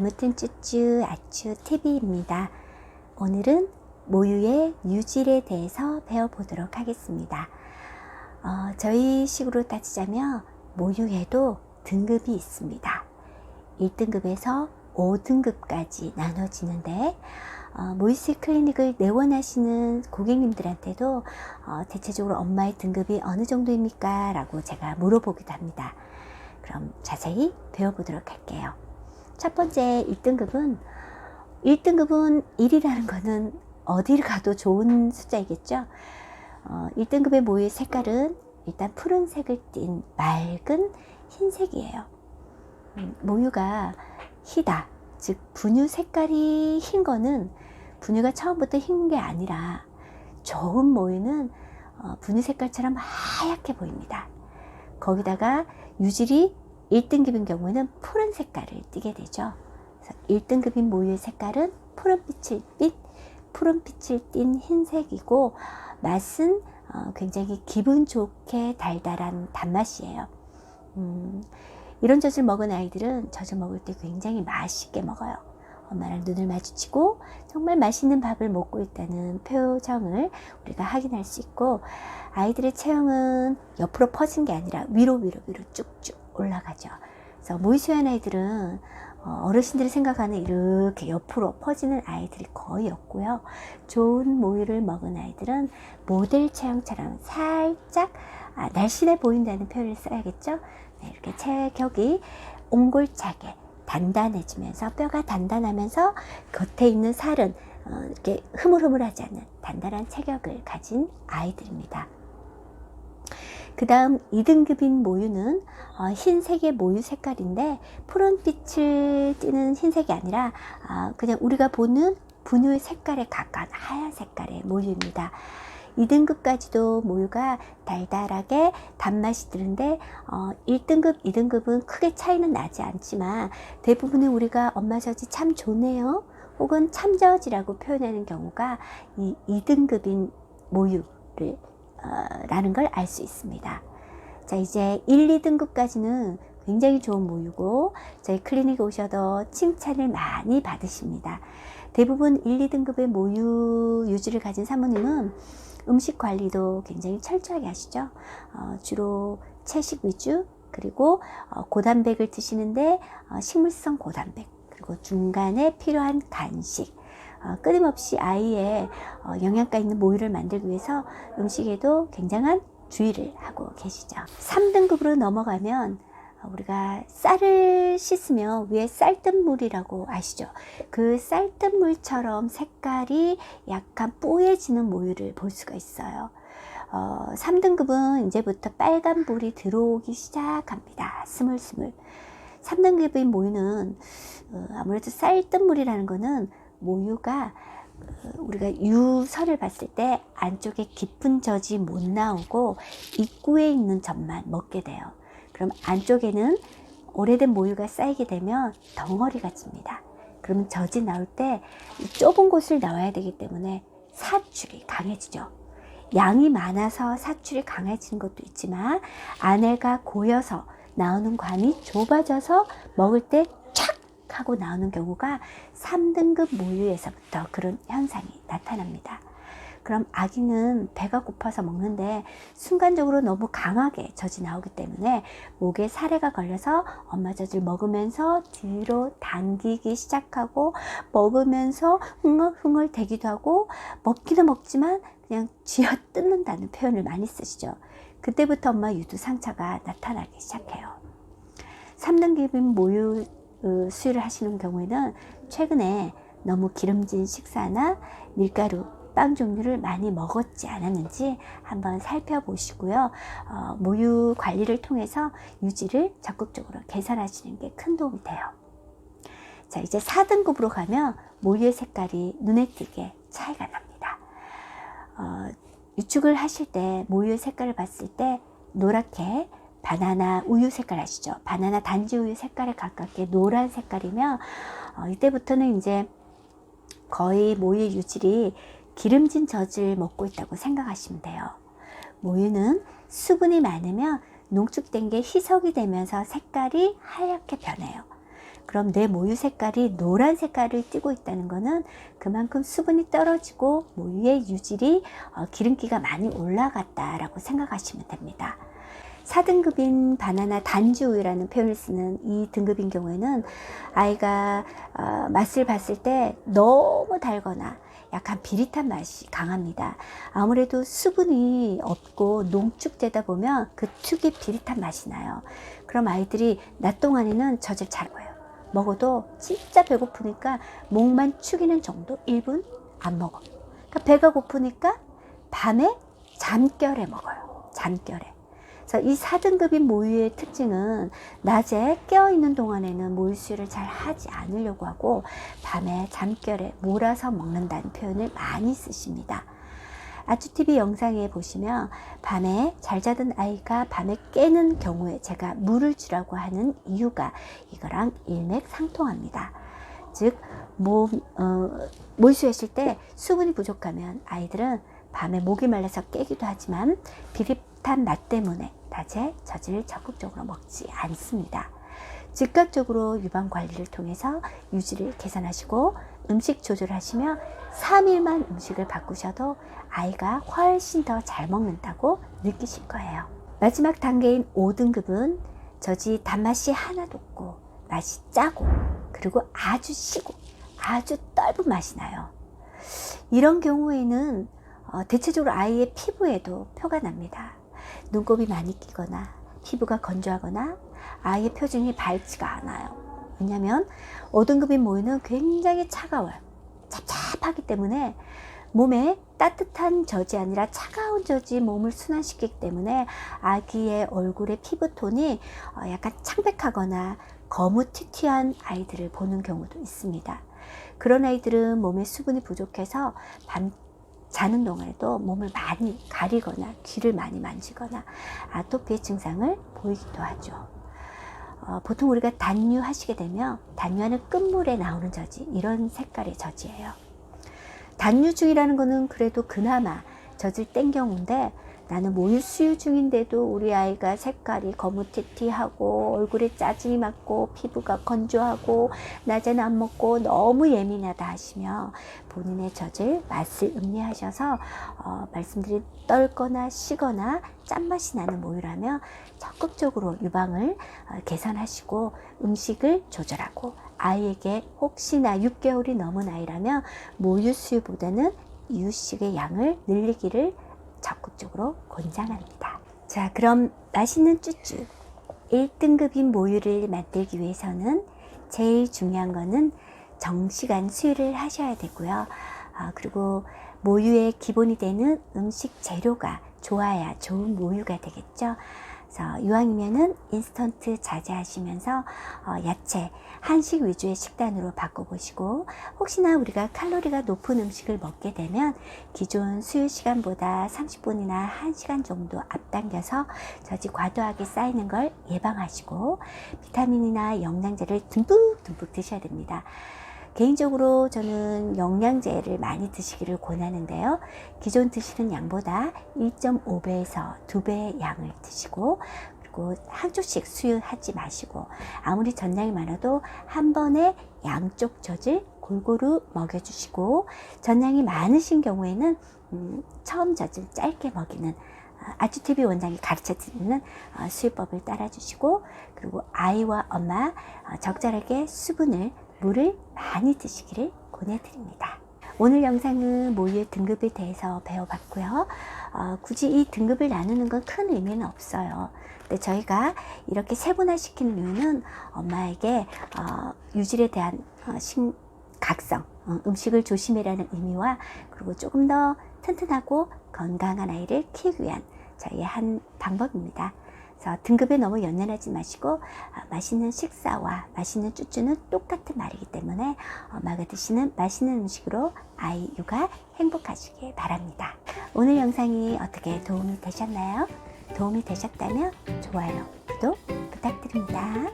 아무튼 쭈쭈 아쭈 TV입니다. 오늘은 모유의 유질에 대해서 배워보도록 하겠습니다. 저희 식으로 따지자면 모유에도 등급이 있습니다. 1등급에서 5등급까지 나눠지는데 모유수유 클리닉을 내원하시는 고객님들한테도 대체적으로 엄마의 등급이 어느 정도입니까? 라고 제가 물어보기도 합니다. 그럼 자세히 배워보도록 할게요. 첫 번째 1등급은 1이라는 거는 어디를 가도 좋은 숫자이겠죠. 1등급의 모유의 색깔은 일단 푸른색을 띤 맑은 흰색이에요. 모유가 희다, 즉 분유 색깔이 흰 거는 분유가 처음부터 흰 게 아니라 좋은 모유는 분유 색깔처럼 하얗게 보입니다. 거기다가 유질이 1등급인 경우에는 푸른 색깔을 띠게 되죠. 그래서 1등급인 모유의 색깔은 푸른빛을 띤 흰색이고 맛은 굉장히 기분 좋게 달달한 단맛이에요. 이런 젖을 먹은 아이들은 젖을 먹을 때 굉장히 맛있게 먹어요. 엄마랑 눈을 마주치고 정말 맛있는 밥을 먹고 있다는 표정을 우리가 확인할 수 있고, 아이들의 체형은 옆으로 퍼진 게 아니라 위로 쭉쭉 올라가죠. 그래서 모유수유한 아이들은 어르신들이 생각하는 이렇게 옆으로 퍼지는 아이들이 거의 없고요. 좋은 모유를 먹은 아이들은 모델 체형처럼 살짝 날씬해 보인다는 표현을 써야겠죠. 네, 이렇게 체격이 옹골차게 단단해지면서 뼈가 단단하면서 겉에 있는 살은 이렇게 흐물흐물하지 않는 단단한 체격을 가진 아이들입니다. 그 다음 2등급인 모유는 흰색의 모유 색깔인데 푸른빛을 띠는 흰색이 아니라 그냥 우리가 보는 분유의 색깔에 가까운 하얀 색깔의 모유입니다. 2등급까지도 모유가 달달하게 단맛이 드는데 1등급, 2등급은 크게 차이는 나지 않지만 대부분의 우리가 엄마 젖이 참 좋네요 혹은 참젖이라고 표현하는 경우가 이 2등급인 모유를 라는 걸 알 수 있습니다. 자, 이제 1, 2등급까지는 굉장히 좋은 모유고 저희 클리닉에 오셔도 칭찬을 많이 받으십니다. 대부분 1, 2등급의 모유 유지를 가진 사모님은 음식 관리도 굉장히 철저하게 하시죠. 주로 채식 위주, 그리고 고단백을 드시는데 식물성 고단백, 그리고 중간에 필요한 간식, 끊임없이 아이의 영양가 있는 모유를 만들기 위해서 음식에도 굉장한 주의를 하고 계시죠. 3등급으로 넘어가면 우리가 쌀을 씻으면 위에 쌀뜨물이라고 아시죠? 그 쌀뜨물처럼 색깔이 약간 뽀얘지는 모유를 볼 수가 있어요. 3등급은 이제부터 빨간불이 들어오기 시작합니다. 스물스물. 3등급의 모유는 아무래도 쌀뜨물이라는 거는 모유가 우리가 유서를 봤을 때 안쪽에 깊은 젖이 못 나오고 입구에 있는 젖만 먹게 돼요. 그럼 안쪽에는 오래된 모유가 쌓이게 되면 덩어리가 집니다. 그러면 젖이 나올 때 좁은 곳을 나와야 되기 때문에 사출이 강해지죠. 양이 많아서 사출이 강해지는 것도 있지만 안에가 고여서 나오는 관이 좁아져서 먹을 때 촥 하고 나오는 경우가 3등급 모유에서부터 그런 현상이 나타납니다. 그럼 아기는 배가 고파서 먹는데 순간적으로 너무 강하게 젖이 나오기 때문에 목에 사례가 걸려서 엄마 젖을 먹으면서 뒤로 당기기 시작하고 먹으면서 흥얼흥얼 대기도 하고 먹기는 먹지만 그냥 쥐어 뜯는다는 표현을 많이 쓰시죠. 그때부터 엄마 유두 상처가 나타나기 시작해요. 3등급인 모유 수유를 하시는 경우에는 최근에 너무 기름진 식사나 밀가루, 빵 종류를 많이 먹었지 않았는지 한번 살펴보시고요. 모유 관리를 통해서 유지를 적극적으로 개선하시는 게 큰 도움이 돼요. 자, 이제 4등급으로 가면 모유의 색깔이 눈에 띄게 차이가 납니다. 유축을 하실 때 모유의 색깔을 봤을 때 노랗게 바나나 우유 색깔 아시죠? 바나나 단지 우유 색깔에 가깝게 노란 색깔이면 이때부터는 이제 거의 모유의 유질이 기름진 젖을 먹고 있다고 생각하시면 돼요. 모유는 수분이 많으면 농축된 게 희석이 되면서 색깔이 하얗게 변해요. 그럼 내 모유 색깔이 노란 색깔을 띠고 있다는 것은 그만큼 수분이 떨어지고 모유의 유질이 기름기가 많이 올라갔다라고 생각하시면 됩니다. 4등급인 바나나 단주우유라는 표현을 쓰는 이 등급인 경우에는 아이가 맛을 봤을 때 너무 달거나 약간 비릿한 맛이 강합니다. 아무래도 수분이 없고 농축되다 보면 그 특유의 비릿한 맛이 나요. 그럼 아이들이 낮 동안에는 젖을 잘 먹어요. 먹어도 진짜 배고프니까 목만 축이는 정도 1분 안 먹어. 그러니까 배가 고프니까 밤에 잠결에 먹어요. 잠결에. 그래서 이 4등급인 모유의 특징은 낮에 깨어있는 동안에는 모유 수유를 잘 하지 않으려고 하고 밤에 잠결에 몰아서 먹는다는 표현을 많이 쓰십니다. 아주TV 영상에 보시면 밤에 잘 자던 아이가 밤에 깨는 경우에 제가 물을 주라고 하는 이유가 이거랑 일맥상통합니다. 즉 모유수유했을 때 수분이 부족하면 아이들은 밤에 목이 말라서 깨기도 하지만 비릿한 맛 때문에 낮에 젖을 적극적으로 먹지 않습니다. 즉각적으로 유방 관리를 통해서 유지를 개선하시고 음식 조절하시며 3일만 음식을 바꾸셔도 아이가 훨씬 더 잘 먹는다고 느끼실 거예요. 마지막 단계인 5등급은 젖이 단맛이 하나도 없고 맛이 짜고 그리고 아주 시고 아주 떫은 맛이 나요. 이런 경우에는 대체적으로 아이의 피부에도 표가 납니다. 눈곱이 많이 끼거나 피부가 건조하거나 아이의 표정이 밝지가 않아요. 왜냐하면 5등급인 모유는 굉장히 차가워요. 찹찹하기 때문에 몸에 따뜻한 젖이 아니라 차가운 젖이 몸을 순환시키기 때문에 아기의 얼굴의 피부톤이 약간 창백하거나 거무튀튀한 아이들을 보는 경우도 있습니다. 그런 아이들은 몸에 수분이 부족해서 밤 자는 동안에도 몸을 많이 가리거나 귀를 많이 만지거나 아토피의 증상을 보이기도 하죠. 보통 우리가 단유 하시게 되면 단유하는 끝물에 나오는 젖이 이런 색깔의 젖이에요. 단유 중이라는 거는 그래도 그나마 젖을 뗀 경우인데 나는 모유 수유 중인데도 우리 아이가 색깔이 거무튀튀하고 얼굴에 짜증이 많고 피부가 건조하고 낮에는 안 먹고 너무 예민하다 하시면 본인의 젖을 맛을 음미하셔서 말씀드린 떫거나 시거나 짠맛이 나는 모유라면 적극적으로 유방을 개선하시고 음식을 조절하고 아이에게 혹시나 6개월이 넘은 아이라면 모유 수유보다는 이유식의 양을 늘리기를 적극적으로 권장합니다. 자, 그럼 맛있는 쭈쭈 1등급인 모유를 만들기 위해서는 제일 중요한 거는 정시간 수유를 하셔야 되고요. 그리고 모유의 기본이 되는 음식 재료가 좋아야 좋은 모유가 되겠죠. 그래서 이왕이면은 인스턴트 자제하시면서 야채, 한식 위주의 식단으로 바꿔보시고 혹시나 우리가 칼로리가 높은 음식을 먹게 되면 기존 수유 시간보다 30분이나 1시간 정도 앞당겨서 젖이 과도하게 쌓이는 걸 예방하시고 비타민이나 영양제를 듬뿍 드셔야 됩니다. 개인적으로 저는 영양제를 많이 드시기를 권하는데요. 기존 드시는 양보다 1.5배에서 2배의 양을 드시고 그리고 한 조씩 수유하지 마시고 아무리 전량이 많아도 한 번에 양쪽 젖을 골고루 먹여주시고 전량이 많으신 경우에는 처음 젖을 짧게 먹이는 아주TV 원장이 가르쳐드리는 수유법을 따라주시고 그리고 아이와 엄마 적절하게 물을 많이 드시기를 권해드립니다. 오늘 영상은 모유의 등급에 대해서 배워봤고요. 굳이 이 등급을 나누는 건 큰 의미는 없어요. 근데 저희가 이렇게 세분화시키는 이유는 엄마에게 유질에 대한 각성, 음식을 조심해라는 의미와 그리고 조금 더 튼튼하고 건강한 아이를 키우기 위한 저희의 한 방법입니다. 그래서 등급에 너무 연연하지 마시고 맛있는 식사와 맛있는 쭈쭈는 똑같은 말이기 때문에 엄마가 드시는 맛있는 음식으로 아이 육아 행복하시길 바랍니다. 오늘 영상이 어떻게 도움이 되셨나요? 도움이 되셨다면 좋아요, 구독 부탁드립니다.